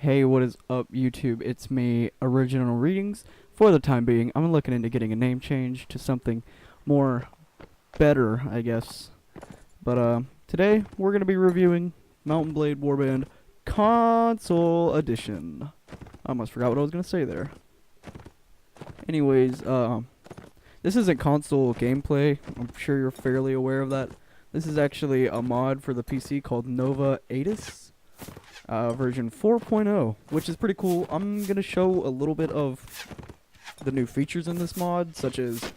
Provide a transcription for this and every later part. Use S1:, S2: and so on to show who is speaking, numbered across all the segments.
S1: Hey, what is up, YouTube? It's me, Original Readings. For the time being, I'm looking into getting a name change to something more better, I guess. But today we're gonna be reviewing Mount&Blade Warband Console Edition. I almost forgot what I was gonna say there. Anyways, this isn't console gameplay. I'm sure you're fairly aware of that. This is actually a mod for the PC called Nova Atis. Version 4.0, which is pretty cool. I'm gonna show a little bit of the new features in this mod, such as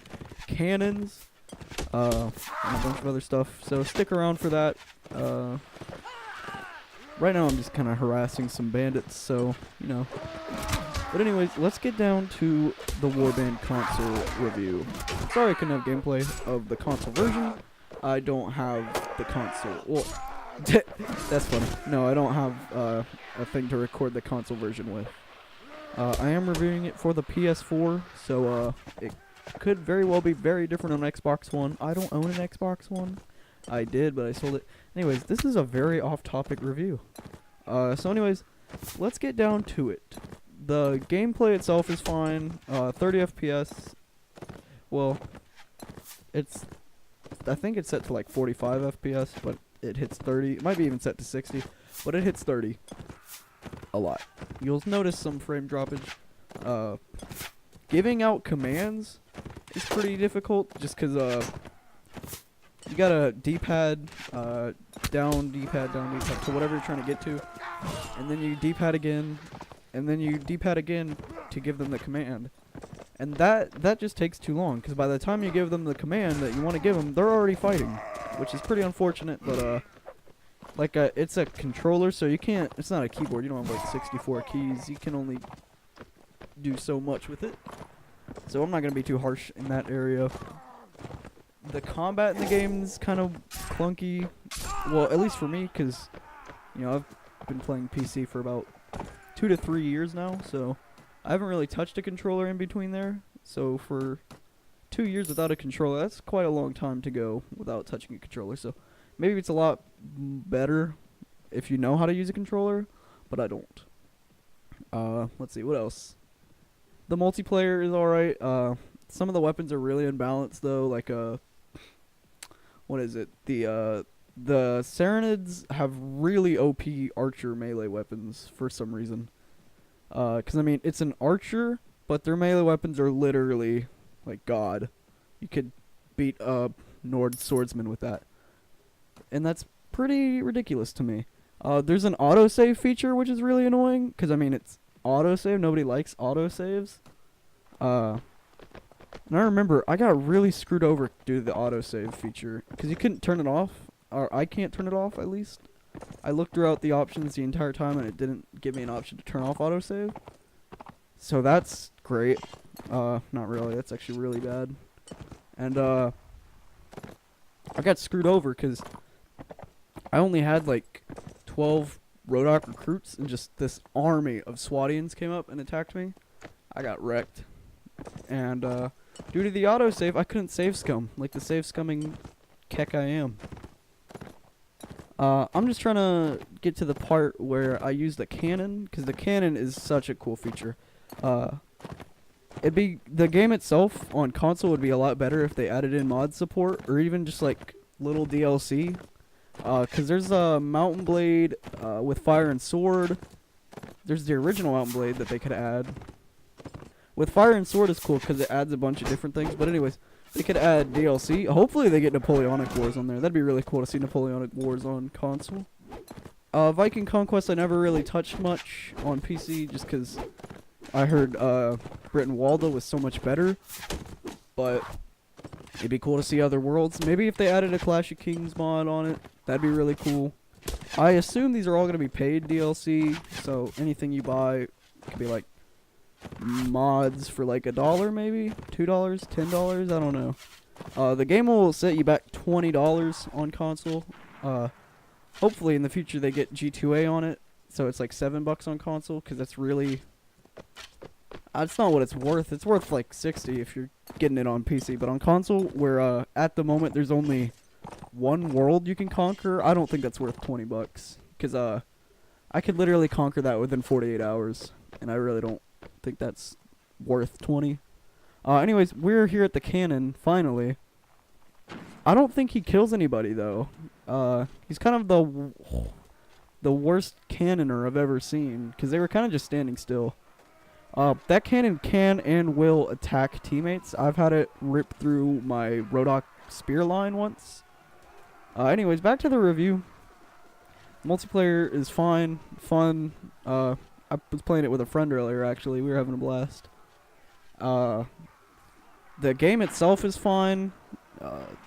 S1: cannons, and a bunch of other stuff. So stick around for that. Right now I'm just kind of harassing some bandits, so you know. But anyways, let's get down to the Warband console review. Sorry I couldn't have gameplay of the console version. I don't have the console. Well, that's funny. No, I don't have a thing to record the console version with. I am reviewing it for the PS4, so it could very well be very different on Xbox One. I don't own an Xbox One. I did, but I sold it. Anyways, this is a very off-topic review. So anyways, let's get down to it. The gameplay itself is fine. 30 FPS. Well, I think it's set to like 45 FPS, but it hits 30. It might be even set to 60, but it hits 30 a lot. You'll notice some frame droppage. Giving out commands is pretty difficult just because you got a D-pad, down, D-pad, down, D-pad, to whatever you're trying to get to, and then you D-pad again, and then you D-pad again to give them the command. And that just takes too long, because by the time you give them the command that you want to give them, they're already fighting, which is pretty unfortunate. But it's a controller, so you can't. It's not a keyboard. You don't have like 64 keys. You can only do so much with it. So I'm not gonna be too harsh in that area. The combat in the game is kind of clunky. Well, at least for me, because you know I've been playing PC for about 2 to 3 years now, so I haven't really touched a controller in between there. So for 2 years without a controller, that's quite a long time to go without touching a controller. So maybe it's a lot better if you know how to use a controller, but I don't. Let's see, what else? The multiplayer is alright. Some of the weapons are really unbalanced though, like what is it? The Serenids have really OP archer melee weapons for some reason. Because I mean, it's an archer, but their melee weapons are literally like God. You could beat a Nord swordsman with that, and that's pretty ridiculous to me. There's an autosave feature, which is really annoying, because I mean, it's autosave. Nobody likes autosaves. And I remember I got really screwed over due to the autosave feature, because you couldn't turn it off, or I can't turn it off at least. I looked throughout the options the entire time, and it didn't give me an option to turn off autosave. So that's great. Not really. That's actually really bad. And I got screwed over because I only had like 12 Rodok recruits, and just this army of Swatians came up and attacked me. I got wrecked. And due to the autosave, I couldn't save scum like the save scumming keck I am. I'm just trying to get to the part where I use the cannon, because the cannon is such a cool feature. The game itself on console would be a lot better if they added in mod support, or even just like little DLC. Because there's a Mount&Blade with fire and sword. There's the original Mount&Blade that they could add. With fire and sword is cool because it adds a bunch of different things. But anyways, they could add DLC. Hopefully they get Napoleonic Wars on there. That'd be really cool to see Napoleonic Wars on console. Viking Conquest I never really touched much on PC just because I heard Britain Waldo was so much better. But it'd be cool to see other worlds. Maybe if they added a Clash of Kings mod on it, that'd be really cool. I assume these are all going to be paid DLC, so anything you buy could be like mods for like $1 maybe, $2, $10, I don't know. The game will set you back $20 on console. Hopefully in the future they get G2A on it, so it's like $7 on console, because that's really it's not what it's worth. It's worth like 60 if you're getting it on PC, but on console, where at the moment there's only one world you can conquer, I don't think that's worth $20, because I could literally conquer that within 48 hours, and I really don't think that's worth 20. Anyways, we're here at the cannon, finally. I don't think he kills anybody, though. He's kind of the worst cannoner I've ever seen, because they were kind of just standing still. That cannon can and will attack teammates. I've had it rip through my Rodok spear line once. Anyways, back to the review. Multiplayer is fine, fun. I was playing it with a friend earlier, actually. We were having a blast. The game itself is fine.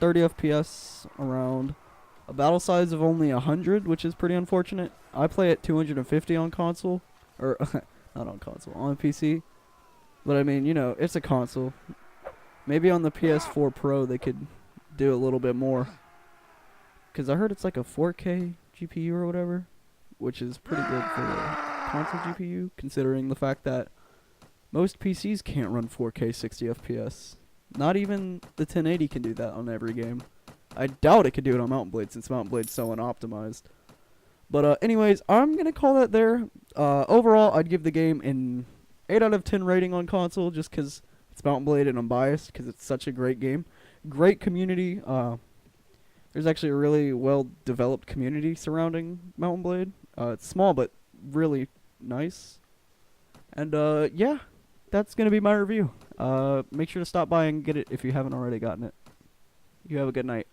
S1: 30 FPS around. A battle size of only 100, which is pretty unfortunate. I play at 250 on console. Or, not on console, on PC. But I mean, you know, it's a console. Maybe on the PS4 Pro they could do a little bit more. Because I heard it's like a 4K GPU or whatever. Which is pretty good for a console GPU. Considering the fact that most PCs can't run 4K 60 FPS. Not even the 1080 can do that on every game. I doubt it could do it on Mount&Blade since Mount&Blade's so unoptimized. But anyways, I'm going to call that there. Overall, I'd give the game an 8 out of 10 rating on console just because it's Mount&Blade and I'm biased because it's such a great game. Great community. There's actually a really well-developed community surrounding Mount&Blade. It's small but really nice. And yeah, that's going to be my review. Make sure to stop by and get it if you haven't already gotten it. You have a good night.